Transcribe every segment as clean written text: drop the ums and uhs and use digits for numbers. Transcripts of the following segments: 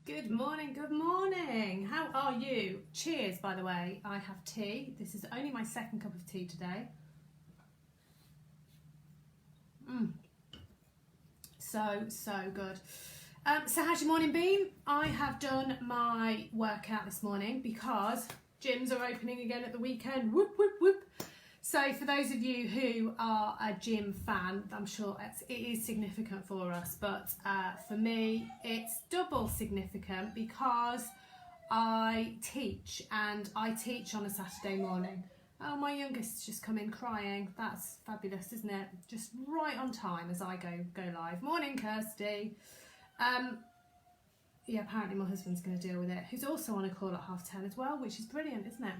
Good morning, good morning. How are you? Cheers, by the way. I have tea. This is only my second cup of tea today. So good. So how's your morning been? I have done my workout this morning because gyms are opening again at the weekend. Whoop, whoop, whoop. So for those of you who are a gym fan, I'm sure it is significant for us, but for me it's double significant because I teach, and I teach on a Saturday morning. Oh, my youngest's just come in crying. That's fabulous, isn't it? Just right on time as I go live. Morning, Kirsty. Yeah, apparently my husband's going to deal with it, who's also on a call at 10:30 as well, which is brilliant, isn't it?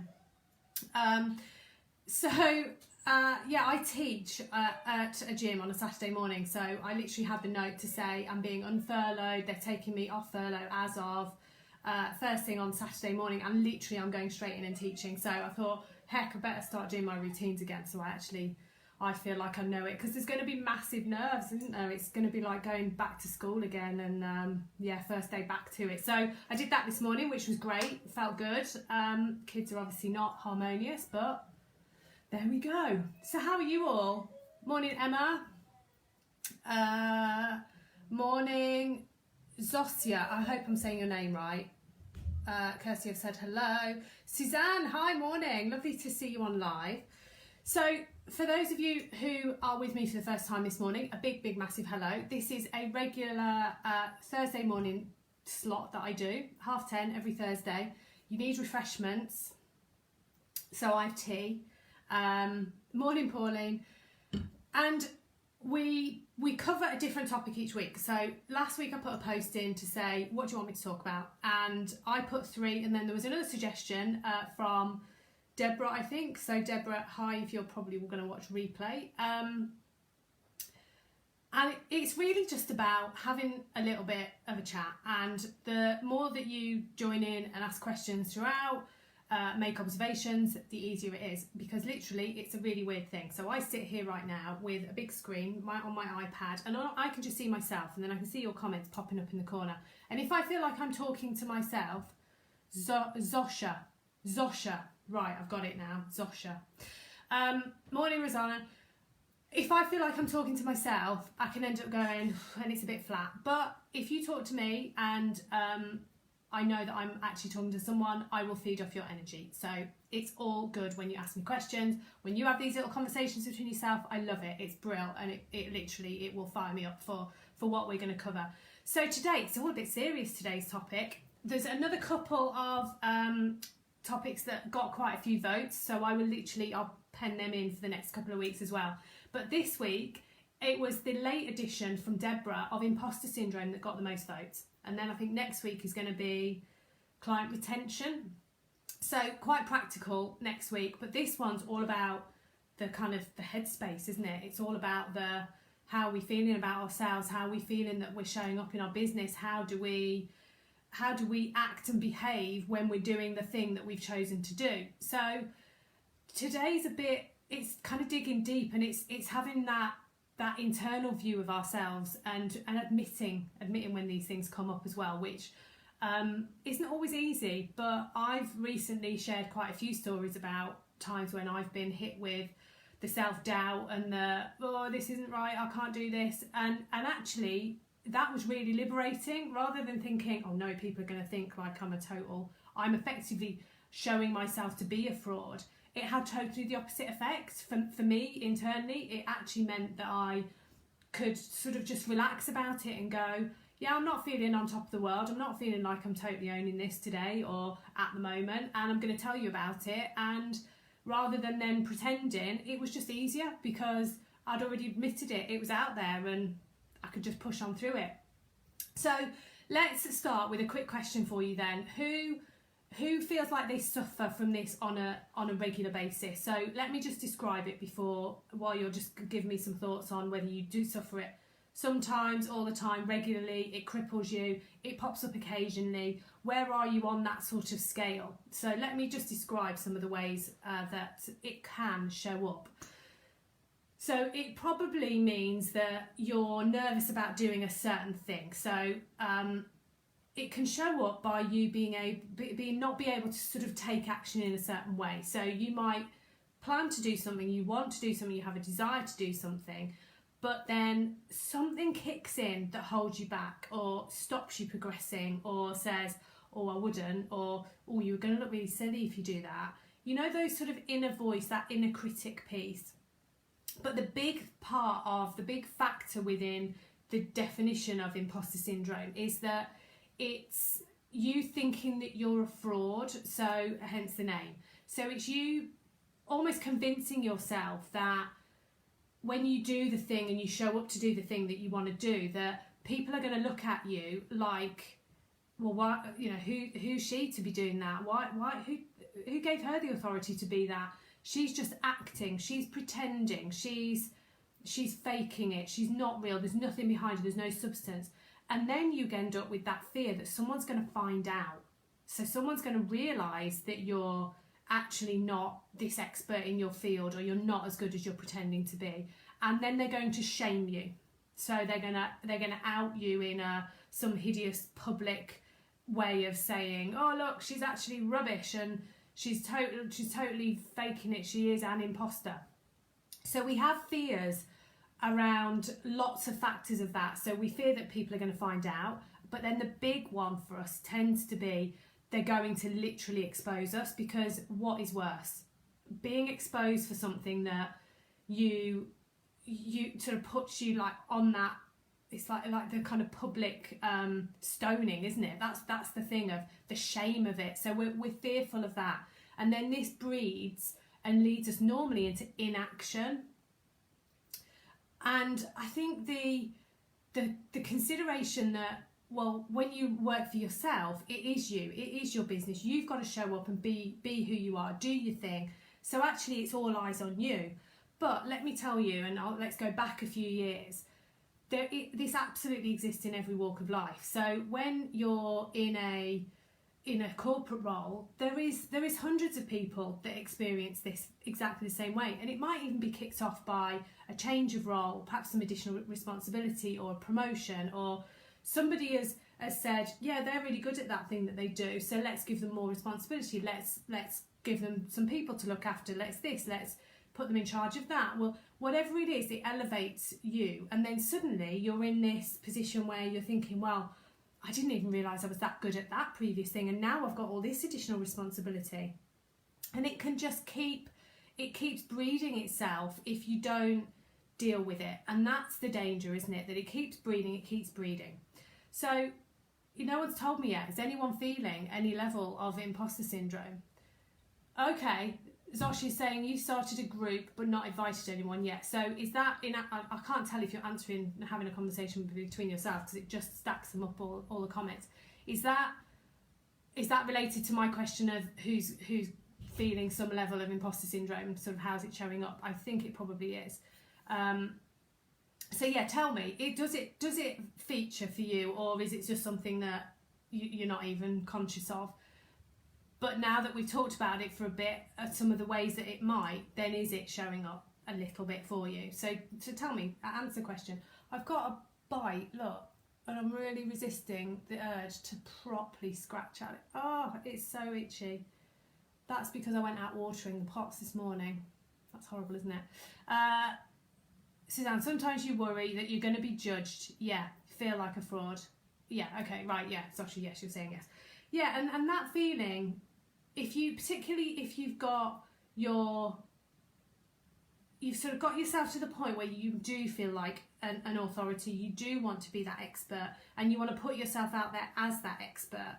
Yeah, I teach at a gym on a Saturday morning, so I literally had the note to say I'm being unfurloughed. They're taking me off furlough as of first thing on Saturday morning, and literally I'm going straight in and teaching. So I thought, heck, I better start doing my routines again, so I feel like I know it, because there's going to be massive nerves, isn't there? It's going to be like going back to school again, and yeah, first day back to it. So I did that this morning, which was great. It felt good. Kids are obviously not harmonious, but there we go. So how are you all? Morning, Emma. Morning, Zosia. I hope I'm saying your name right. Kirsty, I've said hello. Suzanne, hi, morning. Lovely to see you on live. So for those of you who are with me for the first time this morning, a big, massive hello. This is a regular Thursday morning slot that I do, 10:30 every Thursday. You need refreshments, so I have tea. Morning, Pauline. And we cover a different topic each week. So last week I put a post in to say, what do you want me to talk about? And I put 3, and then there was another suggestion from Deborah, I think. So Deborah, hi, if you're probably going to watch replay. And it's really just about having a little bit of a chat, and the more that you join in and ask questions throughout, make observations, the easier it is, because literally it's a really weird thing. So I sit here right now with a big screen on my iPad, and I can just see myself, and then I can see your comments popping up in the corner. And if I feel like I'm talking to myself, Zosha, right, I've got it now, Zosha. Morning, Rosanna. If I feel like I'm talking to myself, I can end up going, and it's a bit flat. But if you talk to me and I know that I'm actually talking to someone, I will feed off your energy. So it's all good when you ask me questions. When you have these little conversations between yourself, I love it. It's brilliant, and it literally will fire me up for what we're going to cover. So today, it's all a bit serious, today's topic. There's another couple of topics that got quite a few votes, so I'll pen them in for the next couple of weeks as well. But this week, it was the late edition from Deborah of Imposter Syndrome that got the most votes. And then I think next week is going to be client retention. So quite practical next week. But this one's all about the kind of the headspace, isn't it? It's all about how are we feeling about ourselves? How are we feeling that we're showing up in our business? How do we act and behave when we're doing the thing that we've chosen to do? So today's it's kind of digging deep, and it's having that internal view of ourselves, and admitting when these things come up as well, which isn't always easy. But I've recently shared quite a few stories about times when I've been hit with the self-doubt and this isn't right, I can't do this, and actually that was really liberating. Rather than thinking, oh no, people are going to think like I'm effectively showing myself to be a fraud, it had totally the opposite effect. For me, internally, it actually meant that I could sort of just relax about it and go, yeah, I'm not feeling on top of the world. I'm not feeling like I'm totally owning this today or at the moment, and I'm going to tell you about it. And rather than then pretending, it was just easier because I'd already admitted it. It was out there, and I could just push on through it. So let's start with a quick question for you then. Who feels like they suffer from this on a regular basis? So let me just describe it while you're just giving me some thoughts on whether you do suffer it sometimes, all the time, regularly. It cripples you, it pops up occasionally. Where are you on that sort of scale? So let me just describe some of the ways that it can show up. So it probably means that you're nervous about doing a certain thing. So it can show up by you not be able to sort of take action in a certain way. So you might plan to do something, you want to do something, you have a desire to do something, but then something kicks in that holds you back or stops you progressing or says, oh, I wouldn't, or oh, you're going to look really silly if you do that. You know, those sort of inner voice, that inner critic piece. But the big factor within the definition of imposter syndrome is that it's you thinking that you're a fraud, so hence the name. So it's you almost convincing yourself that when you do the thing and you show up to do the thing that you want to do, that people are going to look at you like, well, why, you know, who's she to be doing that? Who gave her the authority to be that? She's just acting, she's pretending, she's faking it, she's not real, there's nothing behind her, there's no substance. And then you end up with that fear that someone's going to find out. So someone's going to realise that you're actually not this expert in your field, or you're not as good as you're pretending to be. And then they're going to shame you. So they're gonna out you in some hideous public way of saying, oh look, she's actually rubbish and she's totally faking it, she is an imposter. So we have fears around lots of factors of that. So we fear that people are going to find out, but then the big one for us tends to be they're going to literally expose us, because what is worse? Being exposed for something that you sort of puts you like on that, it's like the kind of public stoning, isn't it? That's the thing of the shame of it. So we're fearful of that, and then this breeds and leads us normally into inaction. And I think the consideration that, well, when you work for yourself, it is you, it is your business, you've got to show up and be who you are, do your thing. So actually it's all eyes on you. But let me tell you, and let's go back a few years, this absolutely exists in every walk of life. So when you're in a corporate role, there is hundreds of people that experience this exactly the same way, and it might even be kicked off by a change of role, perhaps some additional responsibility or a promotion, or somebody has said, yeah, they're really good at that thing that they do, so let's give them more responsibility, let's give them some people to look after, let's put them in charge of that. Well, whatever it is, it elevates you, and then suddenly you're in this position where you're thinking, well, I didn't even realise I was that good at that previous thing, and now I've got all this additional responsibility. And it can just keeps breeding itself if you don't deal with it. And that's the danger, isn't it? That it keeps breeding, it keeps breeding. So, no one's told me yet, is anyone feeling any level of imposter syndrome? Okay, Zosh is saying you started a group but not invited anyone yet. So is that I can't tell if you're answering and having a conversation between yourselves, because it just stacks them up, all the comments. Is that related to my question of who's feeling some level of imposter syndrome, sort of how's it showing up? I think it probably is. So yeah, tell me, does it feature for you, or is it just something that you're not even conscious of? But now that we've talked about it for a bit, some of the ways that it might, then is it showing up a little bit for you? So tell me, answer the question. I've got a bite, look, and I'm really resisting the urge to properly scratch at it. Oh, it's so itchy. That's because I went out watering the pots this morning. That's horrible, isn't it? Suzanne, sometimes you worry that you're going to be judged. Yeah, feel like a fraud. Yeah, okay, right, yeah. Sasha, yes, you're saying yes. Yeah, and that feeling, particularly if you've sort of got yourself to the point where you do feel like an authority, you do want to be that expert, and you want to put yourself out there as that expert,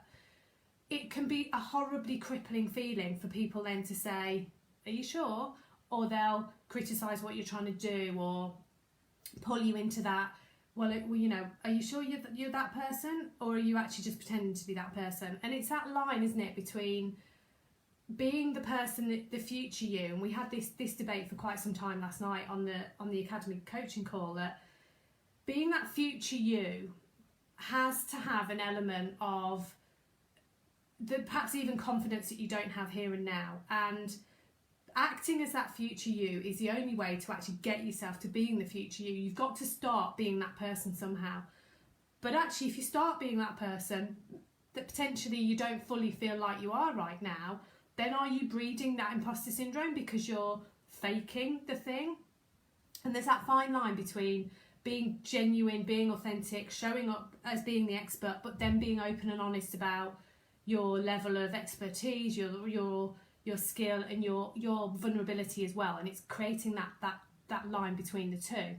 it can be a horribly crippling feeling for people then to say, are you sure? Or they'll criticise what you're trying to do, or pull you into that, well, you know, are you sure you're that person, or are you actually just pretending to be that person? And it's that line, isn't it, between being the person, the future you, and we had this debate for quite some time last night on the Academy coaching call, that being that future you has to have an element of perhaps even confidence that you don't have here and now, and acting as that future you is the only way to actually get yourself to being the future you. You've got to start being that person somehow. But actually, if you start being that person, that potentially you don't fully feel like you are right now, then are you breeding that imposter syndrome because you're faking the thing? And there's that fine line between being genuine, being authentic, showing up as being the expert, but then being open and honest about your level of expertise, your skill, and your vulnerability as well. And it's creating that line between the two.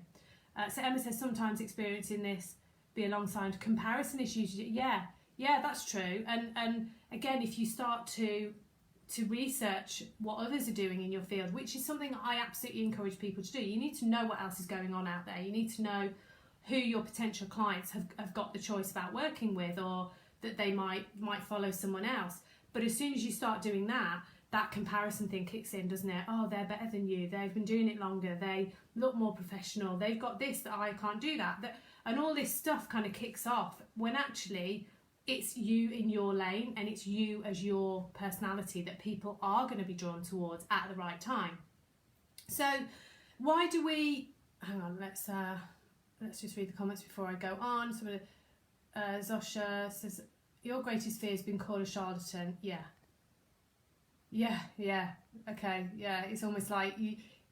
So Emma says sometimes experiencing this be alongside comparison issues. Yeah, that's true. And again, if you start to research what others are doing in your field, which is something I absolutely encourage people to do. You need to know what else is going on out there. You need to know who your potential clients have got the choice about working with, or that they might follow someone else. But as soon as you start doing that, that comparison thing kicks in, doesn't it? Oh, they're better than you. They've been doing it longer. They look more professional. They've got this that I can't do that. And all this stuff kind of kicks off when actually it's you in your lane, and it's you as your personality that people are going to be drawn towards at the right time. So why do we, hang on, let's just read the comments before I go on. So Zosha says, your greatest fear has been called a charlatan. Yeah, okay, yeah, it's almost like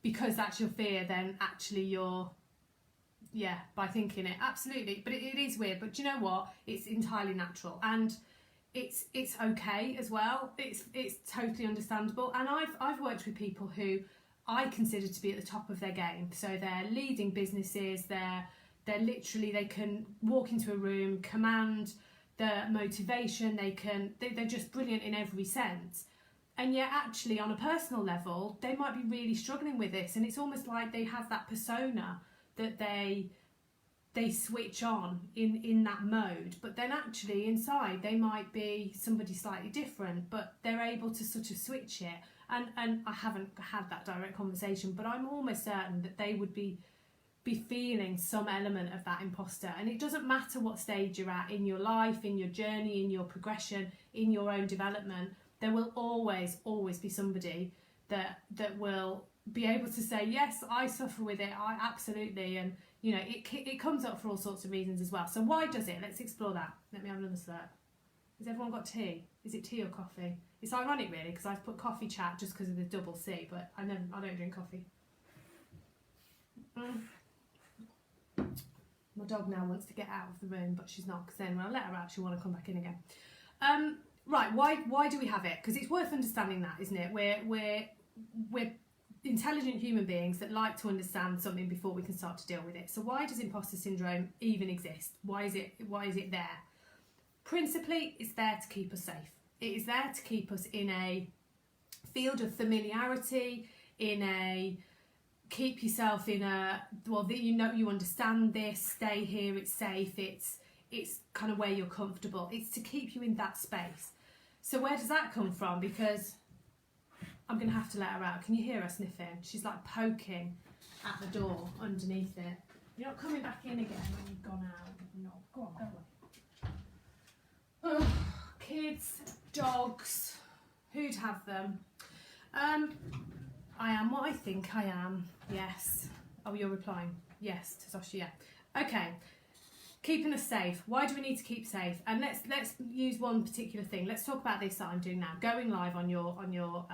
because that's your fear, then actually you're, by thinking it, absolutely. But it is weird. But do you know what? It's entirely natural, and it's okay as well. It's totally understandable. And I've worked with people who I consider to be at the top of their game. So they're leading businesses. They're literally, they can walk into a room, command the motivation. They're just brilliant in every sense. And yet actually on a personal level, they might be really struggling with this. And it's almost like they have that persona that they switch on in that mode, but then actually inside they might be somebody slightly different, but they're able to sort of switch it. And I haven't had that direct conversation, but I'm almost certain that they would be feeling some element of that imposter. And it doesn't matter what stage you're at in your life, in your journey, in your progression, in your own development, there will always be somebody that will be able to say, yes, I suffer with it, I absolutely. And you know, it comes up for all sorts of reasons as well. So why does it? Let's explore that. Let me have another slurp. Has everyone got tea? Is it tea or coffee? It's ironic really, because I've put coffee chat just because of the double C, but I don't drink coffee. My dog now wants to get out of the room, but she's not, because then when I let her out, she'll want to come back in again. Right, why do we have it? Because it's worth understanding that, isn't it? We're intelligent human beings that like to understand something before we can start to deal with it. So why does imposter syndrome even exist? Why is it there? Principally, it's there to keep us safe. It is there to keep us in a field of familiarity, keep yourself in a, well, you understand this, stay here, it's safe, it's kind of where you're comfortable. It's to keep you in that space. So where does that come from? Because I'm going to have to let her out. Can you hear her sniffing? She's like poking at the door underneath it. You're not coming back in again when you've gone out. No, go on, go away. Oh, kids, dogs, who'd have them? I am what I think I am. Yes. Oh, you're replying. Yes to Sasha, yeah. Okay. Keeping us safe. Why do we need to keep safe? And let's use one particular thing. Let's talk about this that I'm doing now. Going live on your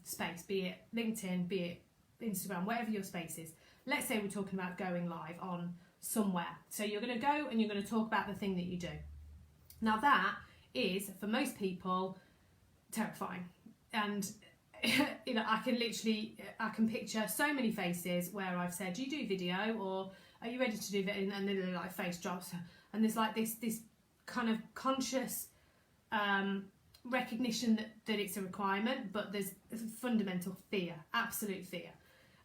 space, be it LinkedIn, be it Instagram, whatever your space is. Let's say we're talking about going live on somewhere. So you're going to go and you're going to talk about the thing that you do. Now that is, for most people, terrifying. And you know, I can picture so many faces where I've said, do you do video, or are you ready to do video? And then like face drops, and there's like this kind of conscious recognition that it's a requirement, but there's fundamental fear, absolute fear.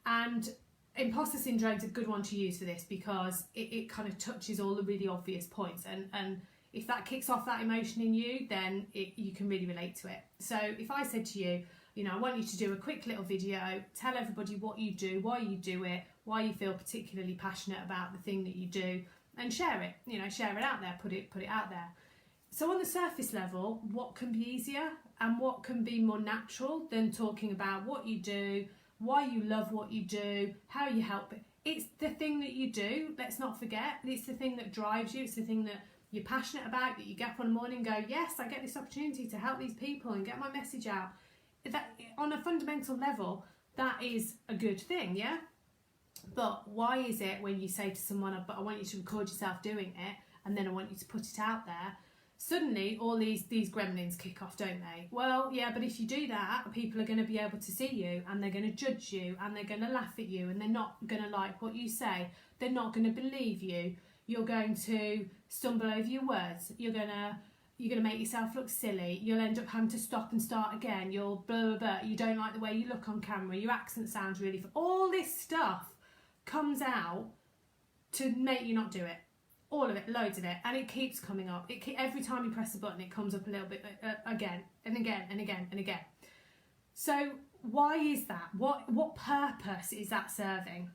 And imposter syndrome is a good one to use for this, because it kind of touches all the really obvious points, and if that kicks off that emotion in you, then you can really relate to it. So if I said to you, you know, I want you to do a quick little video, tell everybody what you do, why you do it, why you feel particularly passionate about the thing that you do, and share it, you know, share it out there, put it out there. So on the surface level, what can be easier and what can be more natural than talking about what you do, why you love what you do, how you help it? It's the thing that you do, let's not forget. It's the thing that drives you, it's the thing that you're passionate about, that you get up in the morning and go, yes, I get this opportunity to help these people and get my message out. That, on a fundamental level, that is a good thing, yeah? But why is it when you say to someone, but I want you to record yourself doing it, and then I want you to put it out there, suddenly all these gremlins kick off, don't they? Well, yeah, but if you do that, people are going to be able to see you, and they're going to judge you, and they're going to laugh at you, and they're not going to like what you say. They're not going to believe you. You're going to stumble over your words. You're going to make yourself look silly. You'll end up having to stop and start again. You'll blah, blah, blah. You don't like the way you look on camera. Your accent sounds really... All this stuff comes out to make you not do it. All of it, loads of it. And it keeps coming up. Every time you press a button, it comes up a little bit again and again and again and again. So why is that? What purpose is that serving?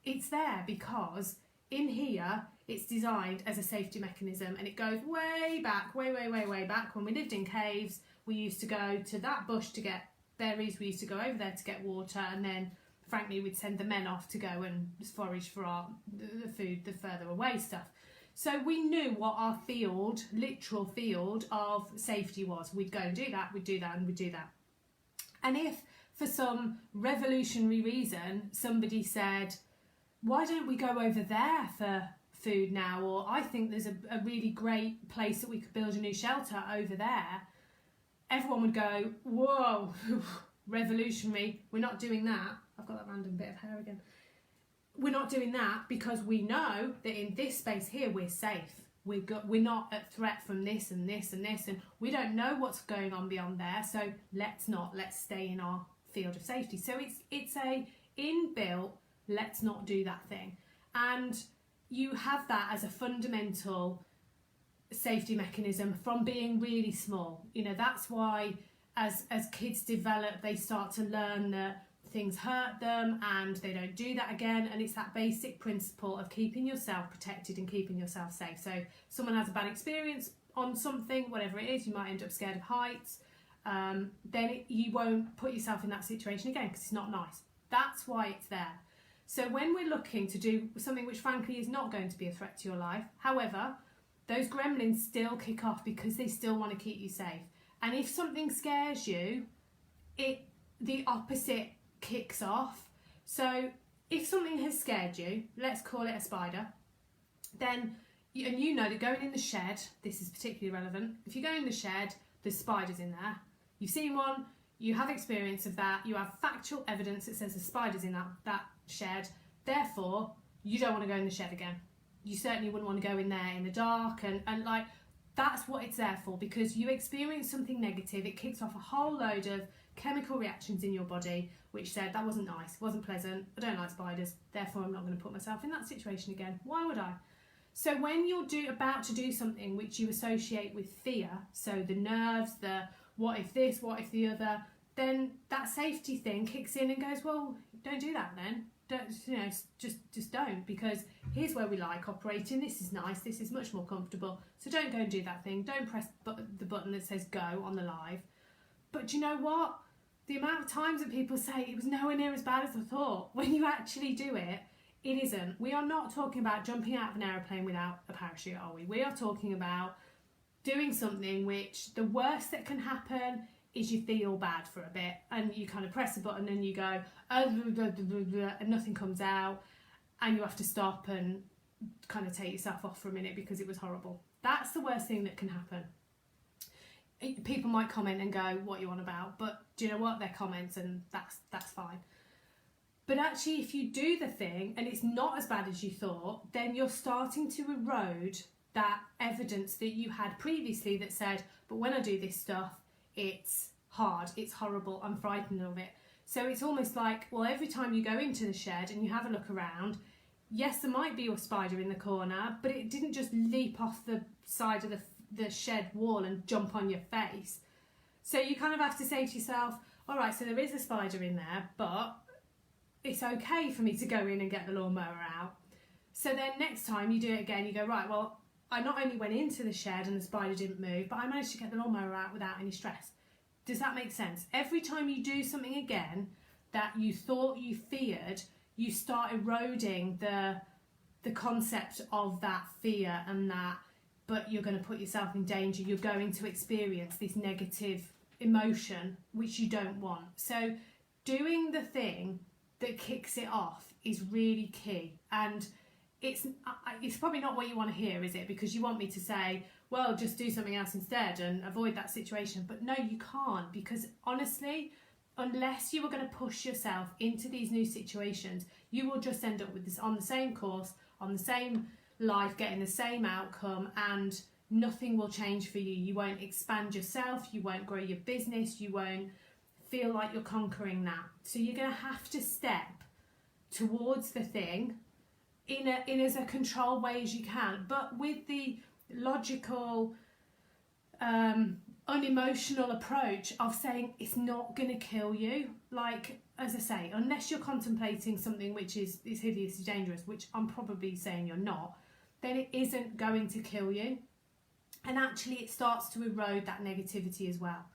It's there because in here, it's designed as a safety mechanism, and it goes way back, way back. When we lived in caves, we used to go to that bush to get berries, we used to go over there to get water, and then frankly we'd send the men off to go and forage for the food, the further away stuff. So we knew what our literal field of safety was. We'd go and do that, we'd do that, and we'd do that. And if for some revolutionary reason somebody said, why don't we go over there for food now? Or I think there's a really great place that we could build a new shelter over there. Everyone would go, whoa, revolutionary. We're not doing that. I've got that random bit of hair again. We're not doing that because we know that in this space here, we're safe. We're not at threat from this and this and this, and we don't know what's going on beyond there. So let's stay in our field of safety. So it's a inbuilt, let's not do that thing. And you have that as a fundamental safety mechanism from being really small. You know, that's why as kids develop, they start to learn that things hurt them and they don't do that again. And it's that basic principle of keeping yourself protected and keeping yourself safe. So someone has a bad experience on something, whatever it is, you might end up scared of heights, then you won't put yourself in that situation again because it's not nice. That's why it's there. So when we're looking to do something which frankly is not going to be a threat to your life, however, those gremlins still kick off because they still want to keep you safe. And if something scares you, the opposite kicks off. So if something has scared you, let's call it a spider, then, and you know that going in the shed, this is particularly relevant, if you go in the shed, there's spiders in there. You've seen one, you have experience of that, you have factual evidence that says there's spiders in that shed, therefore you don't want to go in the shed again. You certainly wouldn't want to go in there in the dark, and like, that's what it's there for, because you experience something negative, it kicks off a whole load of chemical reactions in your body which said that wasn't nice, wasn't pleasant, I don't like spiders, therefore I'm not going to put myself in that situation again. Why would I? So when you're about to do something which you associate with fear, so the nerves, the what if this, what if the other, then that safety thing kicks in and goes, well, don't do that then. Don't, you know, just don't, because here's where we like operating, this is nice, this is much more comfortable, so don't go and do that thing, don't press the button that says go on the live. But do you know what? The amount of times that people say it was nowhere near as bad as I thought, when you actually do it, it isn't. We are not talking about jumping out of an aeroplane without a parachute, are we? We are talking about doing something which the worst that can happen is you feel bad for a bit and you kind of press a button and you go, and nothing comes out, and you have to stop and kind of take yourself off for a minute because it was horrible. That's the worst thing that can happen. People might comment and go, what you on about? But do you know what? They're comments, and that's fine. But actually, if you do the thing and it's not as bad as you thought, then you're starting to erode that evidence that you had previously that said, but when I do this stuff, it's hard, it's horrible, I'm frightened of it. So it's almost like, well, every time you go into the shed and you have a look around, yes, there might be a spider in the corner, but it didn't just leap off the side of the shed wall and jump on your face. So you kind of have to say to yourself, all right, so there is a spider in there, but it's okay for me to go in and get the lawnmower out. So then next time you do it again, you go, right, well, I not only went into the shed and the spider didn't move, but I managed to get the lawnmower out without any stress. Does that make sense? Every time you do something again that you thought you feared, you start eroding the concept of that fear and that but you're going to put yourself in danger. You're going to experience this negative emotion, which you don't want. So doing the thing that kicks it off is really key. And it's probably not what you want to hear, is it? Because you want me to say, well, just do something else instead and avoid that situation. But no, you can't, because honestly, unless you are going to push yourself into these new situations, you will just end up with this on the same course, on the same life, getting the same outcome, and nothing will change for you. You won't expand yourself, you won't grow your business, you won't feel like you're conquering that. So you're going to have to step towards the thing in as a controlled way as you can, but with the logical, unemotional approach of saying it's not going to kill you. Like, as I say, unless you're contemplating something which is hideously dangerous, which I'm probably saying you're not, then it isn't going to kill you. And actually it starts to erode that negativity as well.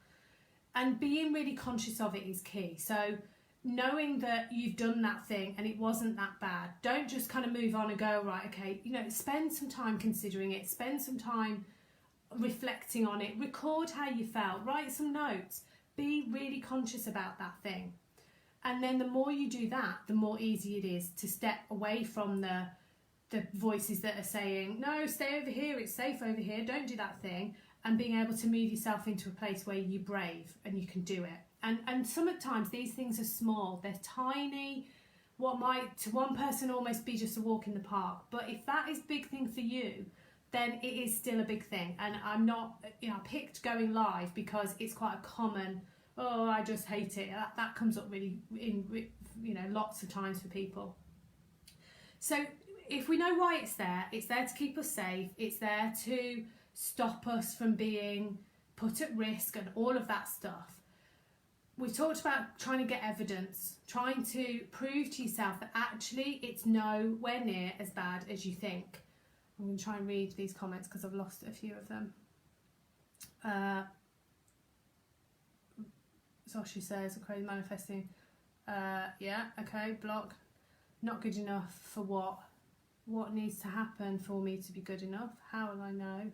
And being really conscious of it is key. So knowing that you've done that thing and it wasn't that bad, don't just kind of move on and go, right, okay, spend some time considering it, spend some time reflecting on it, record how you felt, write some notes, be really conscious about that thing. And then the more you do that, the more easy it is to step away from the voices that are saying, no, stay over here, it's safe over here, don't do that thing, and being able to move yourself into a place where you're brave and you can do it. And sometimes these things are small, they're tiny, what might to one person almost be just a walk in the park. But if that is a big thing for you, then it is still a big thing. And I'm not, I picked going live because it's quite a common, oh, I just hate it. That comes up really in, lots of times for people. So if we know why it's there to keep us safe, it's there to stop us from being put at risk and all of that stuff. We've talked about trying to get evidence, trying to prove to yourself that actually it's nowhere near as bad as you think. I'm going to try and read these comments because I've lost a few of them. Zoshi says, crazy manifesting. Yeah, okay, block. Not good enough for what? What needs to happen for me to be good enough? How will I know?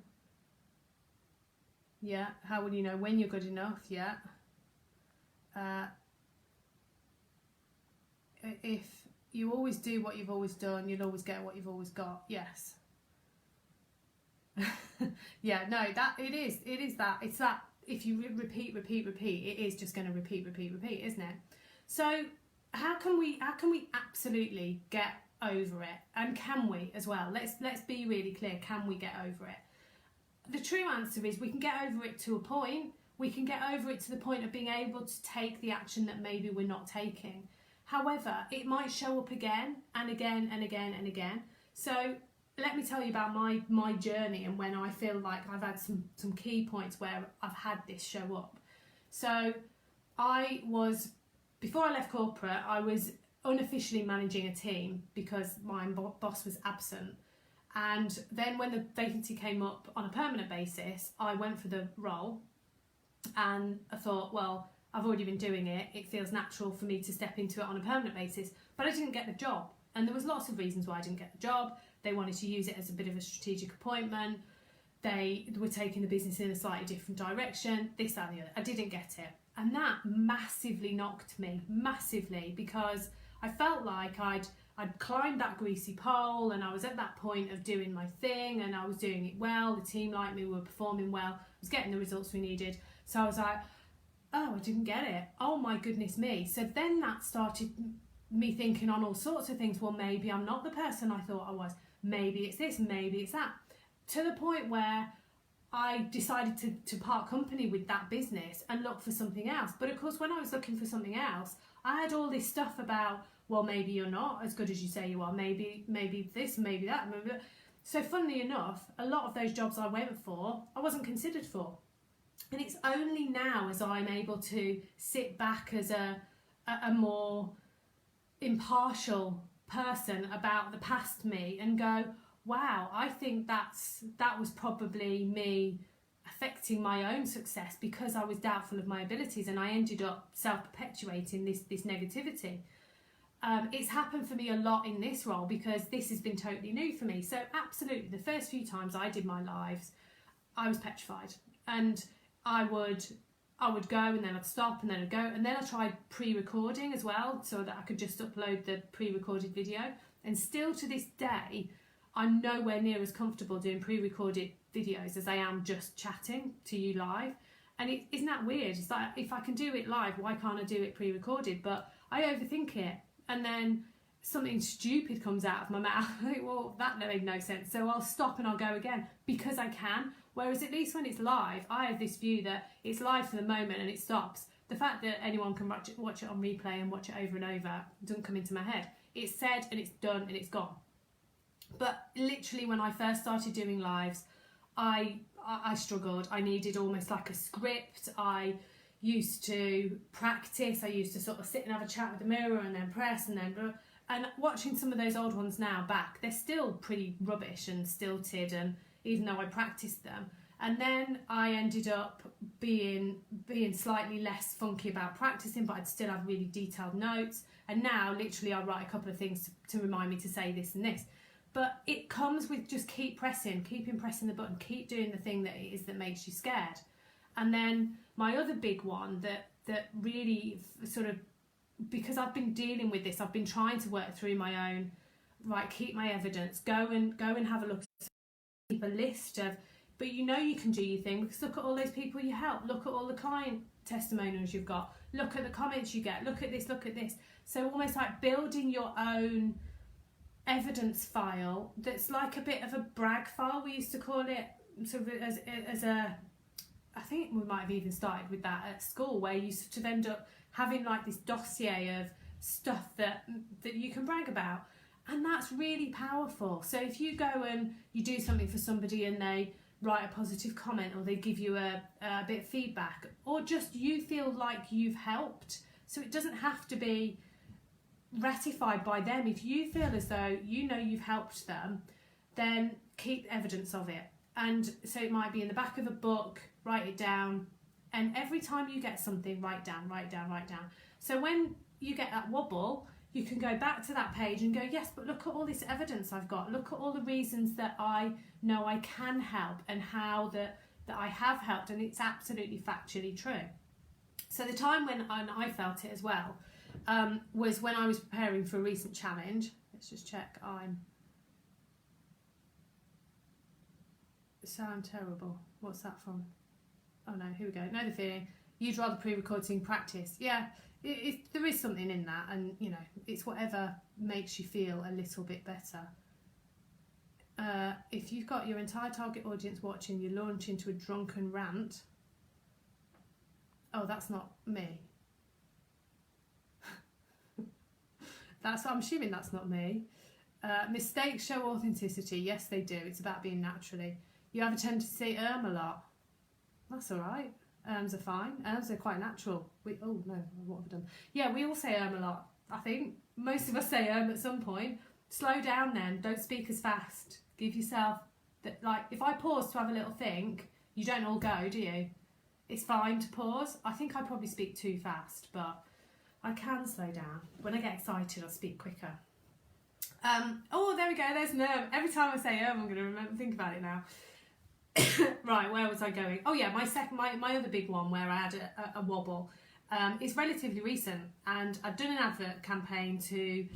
Yeah, how will you know when you're good enough? Yeah. If you always do what you've always done, you'll always get what you've always got. Yes. Yeah, no, that it is that. It's that if you repeat, it is just going to repeat, isn't it? So how can we absolutely get over it? And can we as well? Let's be really clear. Can we get over it? The true answer is we can get over it to a point. We can get over it to the point of being able to take the action that maybe we're not taking. However, it might show up again and again and again and again. So let me tell you about my journey and when I feel like I've had some key points where I've had this show up. So before I left corporate, I was unofficially managing a team because my boss was absent. And then when the vacancy came up on a permanent basis, I went for the role. And I thought, well, I've already been doing it. It feels natural for me to step into it on a permanent basis. But I didn't get the job. And there was lots of reasons why I didn't get the job. They wanted to use it as a bit of a strategic appointment. They were taking the business in a slightly different direction. This, that, and the other. I didn't get it. And that massively knocked me. Massively. Because I felt like I'd climbed that greasy pole and I was at that point of doing my thing and I was doing it well. The team liked me. We were performing well. I was getting the results we needed. So I was like, oh, I didn't get it. Oh my goodness me. So then that started me thinking on all sorts of things. Well, maybe I'm not the person I thought I was. Maybe it's this, maybe it's that. To the point where I decided to part company with that business and look for something else. But of course, when I was looking for something else, I had all this stuff about, well, maybe you're not as good as you say you are. Maybe this, maybe that, maybe that. So funnily enough, a lot of those jobs I went for, I wasn't considered for. And it's only now as I'm able to sit back as a more impartial person about the past me and go, wow, I think that was probably me affecting my own success because I was doubtful of my abilities and I ended up self-perpetuating this negativity. It's happened for me a lot in this role because this has been totally new for me. So absolutely, the first few times I did my lives, I was petrified, and I would go and then I'd stop and then I'd go, and then I tried pre-recording as well so that I could just upload the pre-recorded video. And still to this day, I'm nowhere near as comfortable doing pre-recorded videos as I am just chatting to you live. And isn't that weird? It's like, if I can do it live, why can't I do it pre-recorded? But I overthink it, and then something stupid comes out of my mouth. I think, well, that made no sense. So I'll stop and I'll go again because I can. Whereas at least when it's live, I have this view that it's live for the moment and it stops. The fact that anyone can watch it on replay and watch it over and over doesn't come into my head. It's said and it's done and it's gone. But literally when I first started doing lives, I struggled. I needed almost like a script. I used to practice. I used to sort of sit and have a chat with the mirror and then press and then... And watching some of those old ones now back, they're still pretty rubbish and stilted, and even though I practiced them. And then I ended up being slightly less funky about practicing, but I'd still have really detailed notes. And now literally I write a couple of things to remind me to say this and this. But it comes with just keep pressing the button, keep doing the thing that it is that makes you scared. And then my other big one that really sort of, because I've been dealing with this, I've been trying to work through my own, right, keep my evidence, go and have a look, keep a list of, but you know you can do your thing because look at all those people you help, look at all the client testimonials you've got, look at the comments you get, look at this. So almost like building your own evidence file that's like a bit of a brag file, we used to call it, sort of as a, I think we might have even started with that at school, where you sort of end up having like this dossier of stuff that you can brag about. And that's really powerful. So if you go and you do something for somebody and they write a positive comment, or they give you a bit of feedback, or just you feel like you've helped, so it doesn't have to be ratified by them. If you feel as though you know you've helped them, then keep evidence of it. And so it might be in the back of a book, write it down, and every time you get something, write down. So when you get that wobble, you can go back to that page and go, yes, but look at all this evidence I've got, look at all the reasons that I know I can help and how that I have helped, and it's absolutely factually true. So the time when I felt it as well was when I was preparing for a recent challenge. Let's just check. Sound terrible. What's that from? Oh no, here we go. Know the feeling. You'd rather pre-recording practice. Yeah, there is something in that, and you know, it's whatever makes you feel a little bit better. If you've got your entire target audience watching, you launch into a drunken rant. Oh, that's not me. I'm assuming that's not me. Mistakes show authenticity. Yes, they do. It's about being naturally. You have a tendency to say a lot. That's all right. Are fine. Are quite natural. Oh no, what have I done? Yeah, we all say a lot. I think most of us say at some point. Slow down then. Don't speak as fast. Give yourself that. Like if I pause to have a little think, you don't all go, do you? It's fine to pause. I think I probably speak too fast, but I can slow down. When I get excited, I'll speak quicker. Oh, there we go. There's nerve. Every time I say I'm going to think about it now. Right, where was I going? Oh yeah, my other big one where I had a wobble is relatively recent, and I've done an advert campaign to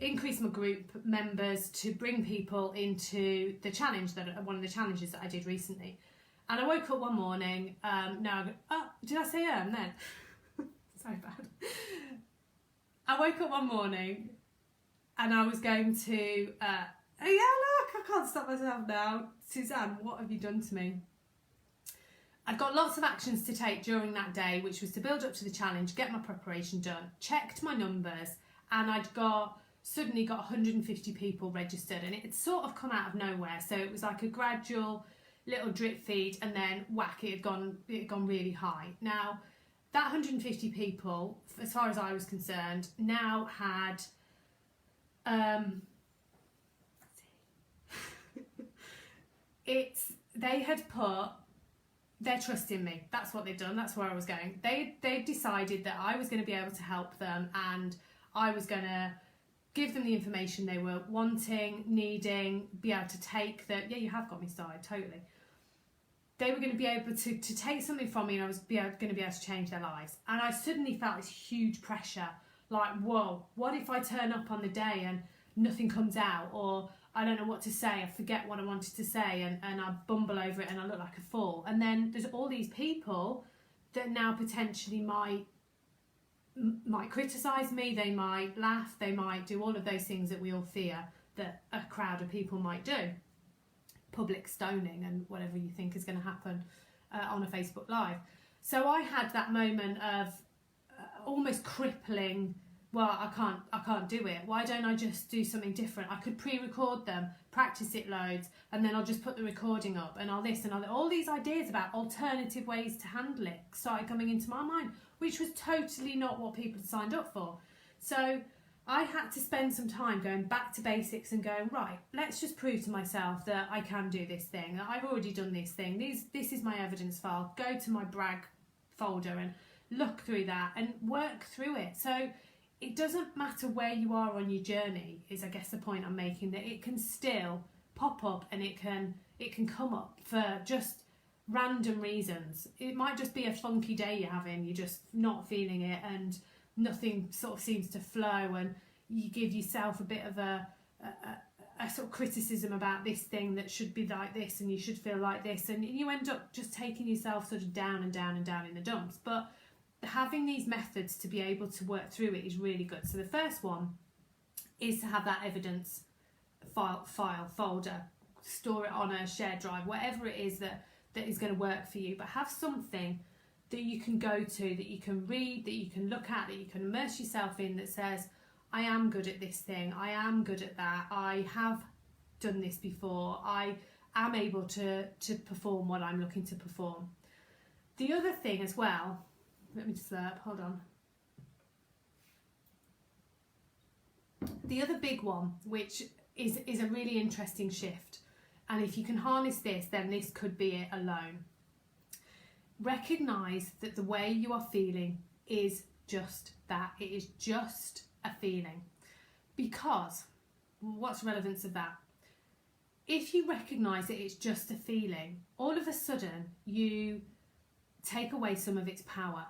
increase my group members, to bring people into the challenge, one of the challenges that I did recently. And I woke up one morning, did I say then? So bad. I woke up one morning and I was going to, oh yeah, look, I can't stop myself now. Suzanne, what have you done to me? I'd got lots of actions to take during that day, which was to build up to the challenge, get my preparation done, checked my numbers, and I'd suddenly got 150 people registered, and it had sort of come out of nowhere. So it was like a gradual little drip feed, and then whack, it had gone really high. Now, that 150 people, as far as I was concerned, now had they had put their trust in me. That's what they'd done. That's where I was going. They decided that I was going to be able to help them, and I was going to give them the information they were wanting, needing, be able to take that. Yeah, you have got me started, totally. They were going to be able to take something from me, and I was going to be able to change their lives. And I suddenly felt this huge pressure, like, whoa, what if I turn up on the day and nothing comes out, or I don't know what to say, I forget what I wanted to say, and I bumble over it and I look like a fool. And then there's all these people that now potentially might criticise me, they might laugh, they might do all of those things that we all fear that a crowd of people might do. Public stoning and whatever you think is going to happen on a Facebook Live. So I had that moment of almost crippling, well, I can't do it. Why don't I just do something different? I could pre-record them, practice it loads, and then I'll just put the recording up, and I'll this and all these ideas about alternative ways to handle it started coming into my mind, which was totally not what people had signed up for. So I had to spend some time going back to basics and going, right, let's just prove to myself that I can do this thing. I've already done this thing. This is my evidence file. Go to my brag folder and look through that and work through it. So it doesn't matter where you are on your journey, is I guess the point I'm making, that it can still pop up and it can come up for just random reasons. It might just be a funky day you're having, you're just not feeling it and nothing sort of seems to flow, and you give yourself a bit of a sort of criticism about this thing that should be like this and you should feel like this, and you end up just taking yourself sort of down and down and down in the dumps. But having these methods to be able to work through it is really good. So the first one is to have that evidence file folder, store it on a shared drive, whatever it is that is going to work for you, but have something that you can go to, that you can read, that you can look at, that you can immerse yourself in, that says, I am good at this thing, I am good at that, I have done this before, I am able to perform what I'm looking to perform. The other thing as well, let me just hold on. The other big one, which is a really interesting shift, and if you can harness this, then this could be it alone. Recognise that the way you are feeling is just that. It is just a feeling. Because, what's the relevance of that? If you recognise that it's just a feeling, all of a sudden you take away some of its power.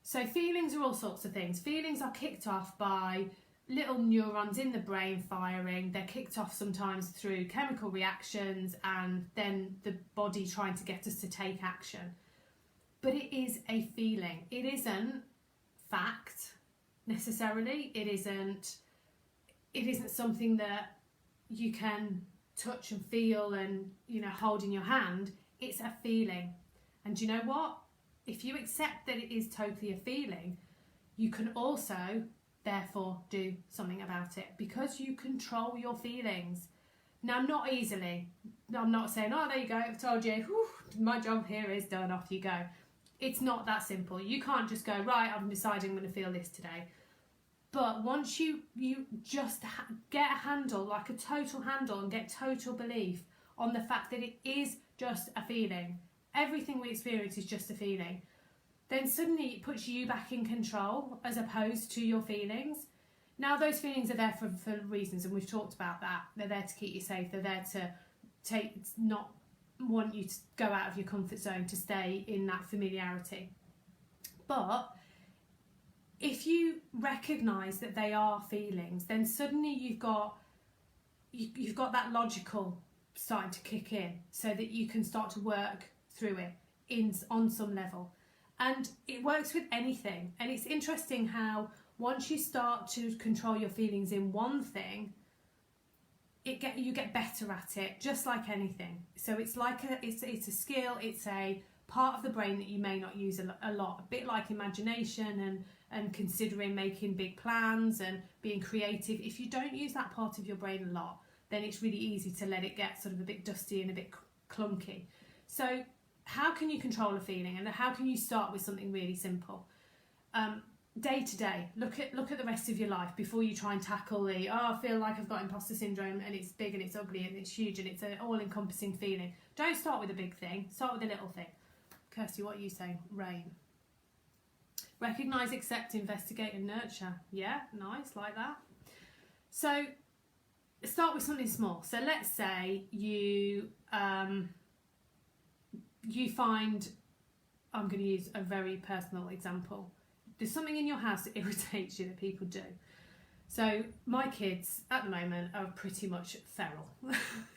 So feelings are all sorts of things. Feelings are kicked off by little neurons in the brain firing. They're kicked off sometimes through chemical reactions and then the body trying to get us to take action. But it is a feeling. It isn't fact necessarily. It isn't something that you can touch and feel and, hold in your hand. It's a feeling. And do you know what? If you accept that it is totally a feeling, you can also therefore do something about it, because you control your feelings. Now, not easily. I'm not saying, oh, there you go, I've told you, whew, my job here is done, off you go. It's not that simple. You can't just go, right, I'm deciding I'm going to feel this today. But once you just get a handle, like a total handle, and get total belief on the fact that it is just a feeling, everything we experience is just a feeling, then suddenly it puts you back in control as opposed to your feelings. Now, those feelings are there for reasons, and we've talked about that. They're there to keep you safe. They're there to not want you to go out of your comfort zone, to stay in that familiarity. But if you recognise that they are feelings, then suddenly you've got that logical starting to kick in, so that you can start to work through it on some level. And it works with anything. And it's interesting how once you start to control your feelings in one thing, you get better at it, just like anything. So it's like it's a skill. It's a part of the brain that you may not use a lot. A bit like imagination and considering making big plans and being creative. If you don't use that part of your brain a lot, then it's really easy to let it get sort of a bit dusty and a bit clunky. So how can you control a feeling, and how can you start with something really simple? Day to day, look at the rest of your life before you try and tackle I feel like I've got imposter syndrome and it's big and it's ugly and it's huge and it's an all-encompassing feeling. Don't start with a big thing, start with a little thing. Kirsty, what are you saying? Rain. Recognise, accept, investigate and nurture. Yeah, nice, like that. So start with something small. So let's say you find, I'm going to use a very personal example. There's something in your house that irritates you that people do. So my kids at the moment are pretty much feral.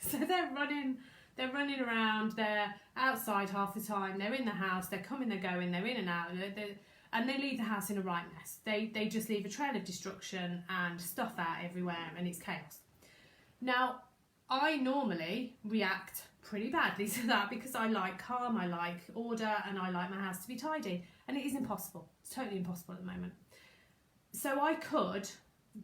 So they're running around, they're outside half the time, they're in the house, they're coming, they're going, they're in and out, and they leave the house in a right mess. They just leave a trail of destruction and stuff out everywhere, and it's chaos. Now, I normally react pretty badly to that because I like calm, I like order, and I like my house to be tidy, and it is impossible. It's totally impossible at the moment. So I could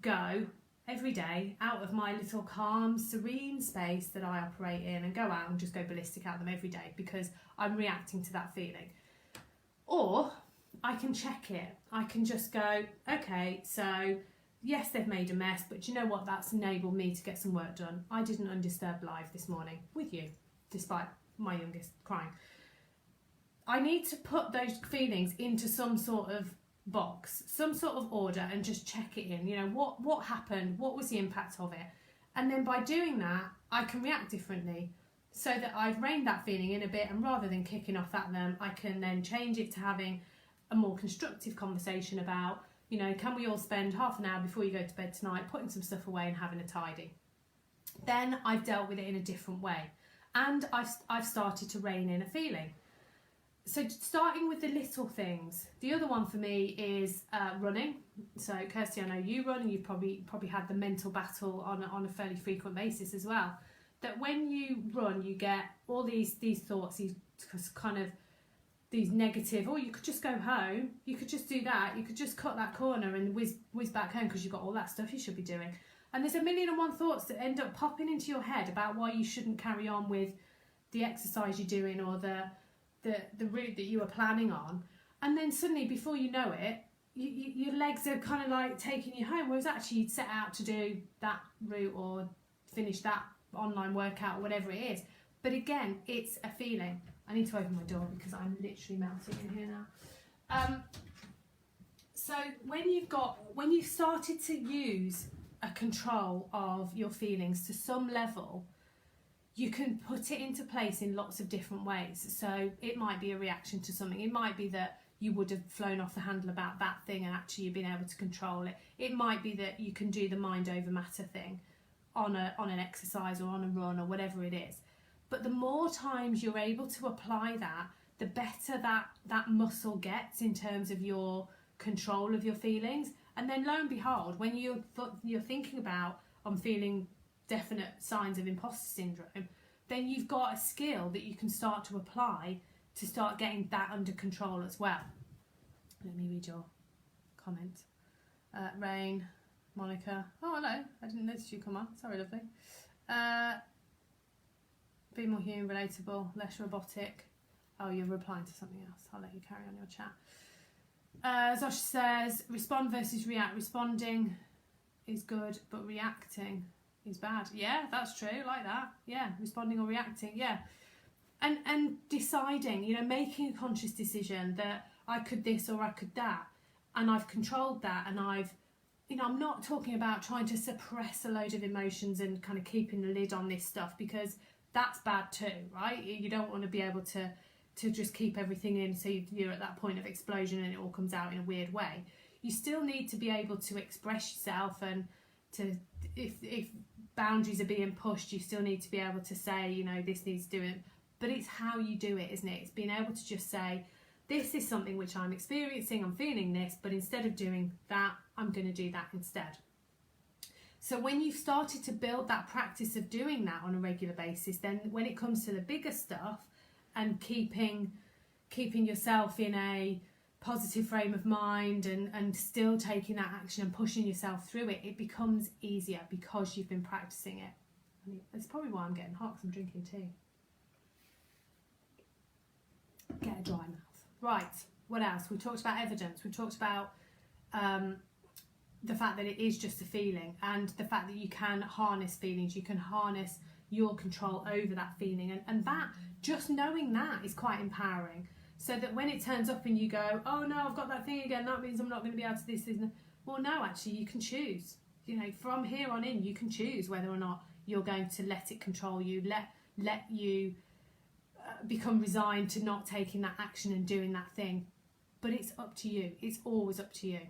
go every day out of my little calm, serene space that I operate in and go out and just go ballistic at them every day because I'm reacting to that feeling. Or I can check it. I can just go, okay, so yes, they've made a mess, but you know what? That's enabled me to get some work done. I did an Undisturbed live this morning with you, despite my youngest crying. I need to put those feelings into some sort of box, some sort of order, and just check it in. You know, what happened? What was the impact of it? And then by doing that, I can react differently so that I've reined that feeling in a bit, and rather than kicking off at them, I can then change it to having a more constructive conversation about, you know, can we all spend half an hour before you go to bed tonight putting some stuff away and having a tidy? Then I've dealt with it in a different way, and I've started to rein in a feeling. So starting with the little things. The other one for me is running. So Kirsty, I know you run, and you've probably had the mental battle on a fairly frequent basis as well. That when you run, you get all these thoughts, these kind of these negative. Or you could just go home. You could just do that. You could just cut that corner and whiz back home because you've got all that stuff you should be doing. And there's 1,000,001 thoughts that end up popping into your head about why you shouldn't carry on with the exercise you're doing or the route that you were planning on, and then suddenly before you know it, your legs are kind of like taking you home, whereas actually you'd set out to do that route or finish that online workout or whatever it is. But again, it's a feeling. I need to open my door because I'm literally melting in here now. So when you've started to use a control of your feelings to some level, you can put it into place in lots of different ways. So it might be a reaction to something. It might be that you would have flown off the handle about that thing and actually you've been able to control it. It might be that you can do the mind over matter thing on an exercise or on a run or whatever it is. But the more times you're able to apply that, the better that muscle gets in terms of your control of your feelings. And then lo and behold, when you're thinking about, I'm feeling definite signs of imposter syndrome, then you've got a skill that you can start to apply to start getting that under control as well. Let me read your comment. Rain, Monica. Oh, hello. I didn't notice you come on. Sorry, lovely. Be more human, relatable, less robotic. Oh, you're replying to something else. I'll let you carry on your chat. Zosha says, respond versus react. Responding is good, but reacting is bad. Yeah, that's true, like that. Yeah, responding or reacting, yeah. And deciding, you know, making a conscious decision that I could this or I could that, and I've controlled that, and I've, you know, I'm not talking about trying to suppress a load of emotions and kind of keeping the lid on this stuff, because that's bad too, right? You don't want to be able to just keep everything in so you're at that point of explosion and it all comes out in a weird way. You still need to be able to express yourself, and to, if boundaries are being pushed, you still need to be able to say, you know, this needs doing. But it's how you do it, isn't it? It's being able to just say, this is something which I'm experiencing, I'm feeling this, but instead of doing that, I'm going to do that instead. So when you've started to build that practice of doing that on a regular basis, then when it comes to the bigger stuff and keeping yourself in a positive frame of mind and still taking that action and pushing yourself through it, it becomes easier because you've been practicing it. And that's probably why I'm getting hot, because I'm drinking tea. Get a dry mouth. Right, what else? We talked about evidence. We talked about the fact that it is just a feeling, and the fact that you can harness feelings. You can harness your control over that feeling, and that, just knowing that is quite empowering. so that when it turns up and you go, oh no, I've got that thing again, that means I'm not going to be able to this, and well, no, actually you can choose. You know, from here on in, you can choose whether or not you're going to let it control you, let you become resigned to not taking that action and doing that thing. But it's up to you. It's always up to you.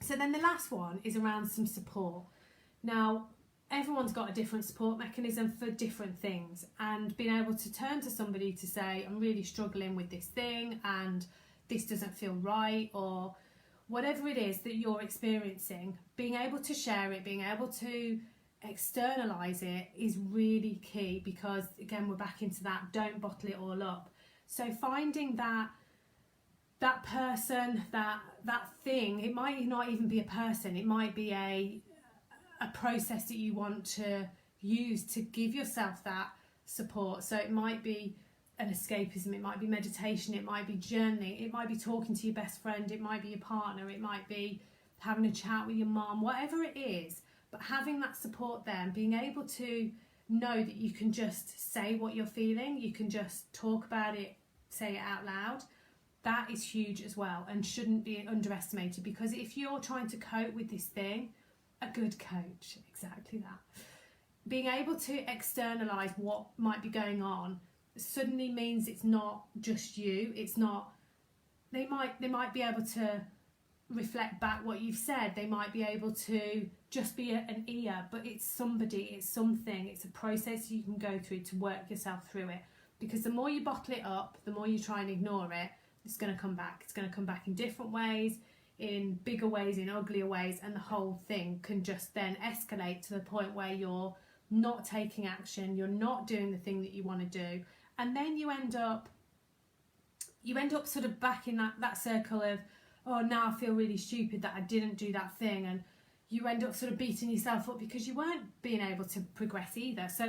So then the last one is around some support. Now, everyone's got a different support mechanism for different things, and being able to turn to somebody to say, I'm really struggling with this thing and this doesn't feel right, or whatever it is that you're experiencing, being able to share it, being able to externalize it is really key, because again, we're back into that, don't bottle it all up. So finding that person, that thing, it might not even be a person, it might be a process that you want to use to give yourself that support. So it might be an escapism, it might be meditation, it might be journaling, it might be talking to your best friend, it might be your partner, it might be having a chat with your mom, whatever it is. But having that support there and being able to know that you can just say what you're feeling, you can just talk about it, say it out loud, that is huge as well, and shouldn't be underestimated. Because if you're trying to cope with this thing, a good coach, exactly that, being able to externalize what might be going on suddenly means it's not just you. It's not, they might be able to reflect back what you've said, they might be able to just be an ear, but it's somebody, it's something, it's a process you can go through to work yourself through it. Because the more you bottle it up, the more you try and ignore it, it's going to come back. It's going to come back in different ways, in bigger ways, in uglier ways, and the whole thing can just then escalate to the point where you're not taking action, you're not doing the thing that you want to do, and then you end up sort of back in that circle of, oh, now I feel really stupid that I didn't do that thing, and you end up sort of beating yourself up because you weren't being able to progress either. So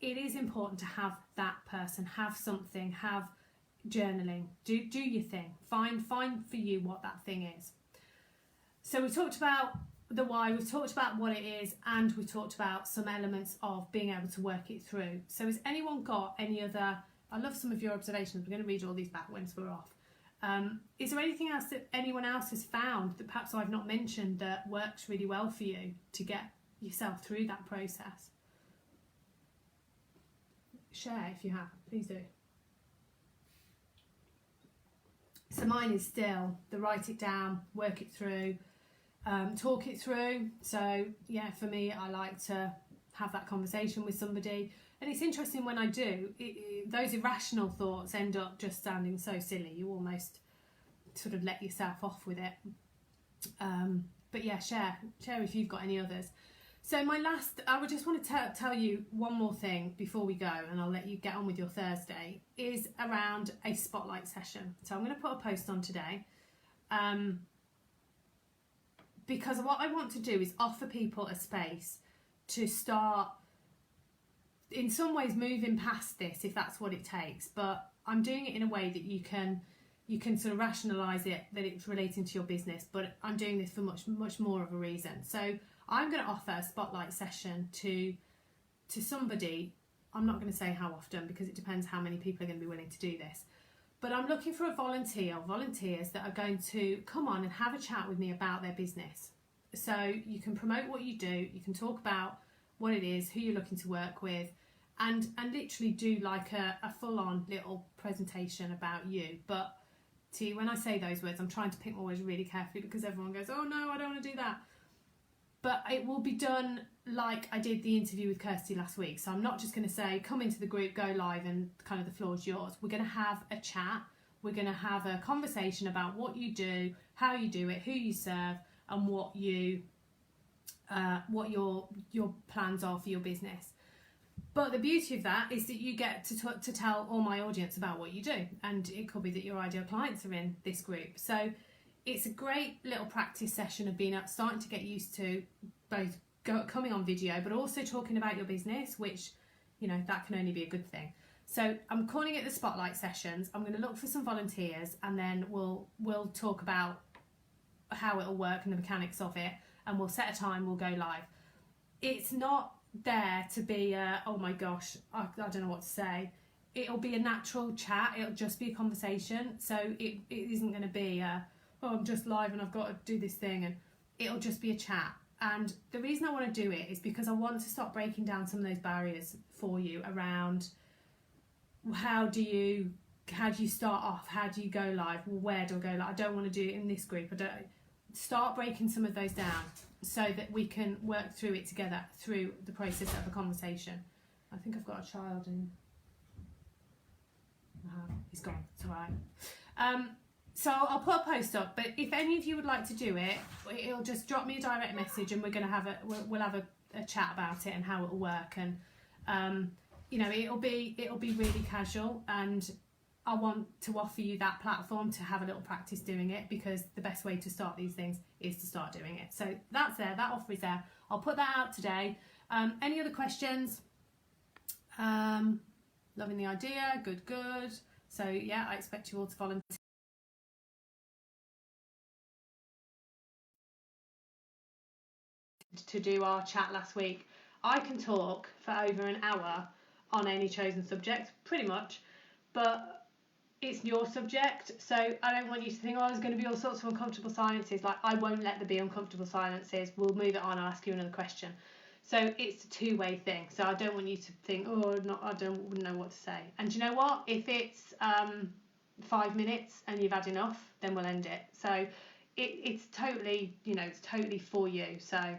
it is important to have that person, have something, have journaling, do your thing, find for you what that thing is. So we talked about the why, we've talked about what it is, and we talked about some elements of being able to work it through. So has anyone got any other, I love some of your observations, we're going to read all these back once we're off. Is there anything else that anyone else has found that perhaps I've not mentioned that works really well for you to get yourself through that process? Share if you have, please do. So mine is still the write it down, work it through, talk it through. So yeah, for me, I like to have that conversation with somebody. And it's interesting when I do, those irrational thoughts end up just sounding so silly. You almost sort of let yourself off with it. But yeah, share if you've got any others. So my last, I would just want to tell you one more thing before we go, and I'll let you get on with your Thursday, is around a spotlight session. So I'm going to put a post on today, because what I want to do is offer people a space to start in some ways moving past this, if that's what it takes. But I'm doing it in a way that you can sort of rationalise it, that it's relating to your business, but I'm doing this for much more of a reason. So I'm going to offer a spotlight session to somebody. I'm not going to say how often, because it depends how many people are going to be willing to do this. But I'm looking for a volunteers that are going to come on and have a chat with me about their business. So you can promote what you do, you can talk about what it is, who you're looking to work with, and literally do like a full-on little presentation about you. But see, when I say those words, I'm trying to pick my words really carefully, because everyone goes, oh no, I don't want to do that. But it will be done like I did the interview with Kirsty last week. So I'm not just going to say, come into the group, go live, and kind of the floor's yours. We're going to have a chat. We're going to have a conversation about what you do, how you do it, who you serve, and what your plans are for your business. But the beauty of that is that you get to tell all my audience about what you do. And it could be that your ideal clients are in this group. So it's a great little practice session of starting to get used to both coming on video, but also talking about your business, which, you know, that can only be a good thing. So I'm calling it the Spotlight Sessions. I'm going to look for some volunteers, and then we'll talk about how it'll work and the mechanics of it, and we'll set a time, we'll go live. It's not there to be, oh my gosh, I don't know what to say. it'll be a natural chat. It'll just be a conversation. So it isn't going to be oh, I'm just live and I've got to do this thing, and it'll just be a chat. And the reason I want to do it is because I want to start breaking down some of those barriers for you around how do you start off, how do you go live, well, where do I go live, I don't want to do it in this group, I don't. Start breaking some of those down so that we can work through it together through the process of a conversation. I think I've got a child in. He's gone, it's alright. So I'll put a post up, but if any of you would like to do it, it'll just drop me a direct message and we're going to we'll have a chat about it and how it'll work. And you know, it'll be really casual, and I want to offer you that platform to have a little practice doing it, because the best way to start these things is to start doing it. So that's there, that offer is there. I'll put that out today. Any other questions? Loving the idea, good. So yeah, I expect you all to volunteer. To do our chat last week. I can talk for over an hour on any chosen subject, pretty much, but it's your subject, so I don't want you to think, oh, there's going to be all sorts of uncomfortable silences. Like, I won't let there be uncomfortable silences. We'll move it on, I'll ask you another question. So it's a two-way thing, so I don't want you to think, oh, I wouldn't know what to say. And do you know what, if it's 5 minutes and you've had enough, then we'll end it. So it's totally, you know, it's totally for you. So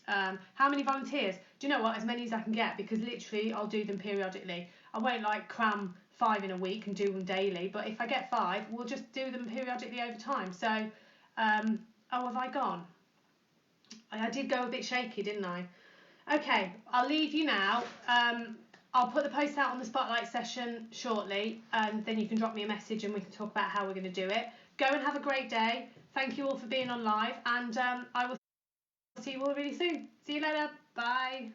how many volunteers? Do you know what, as many as I can get, because literally I'll do them periodically. I won't like cram 5 in a week and do them daily, but if I get 5, we'll just do them periodically over time. So oh, have I gone? I did go a bit shaky, didn't I? Okay, I'll leave you now. I'll put the post out on the Spotlight session shortly, and then you can drop me a message and we can talk about how we're going to do it. Go and have a great day. Thank you all for being on live, and I will see you all really soon. See you later. Bye.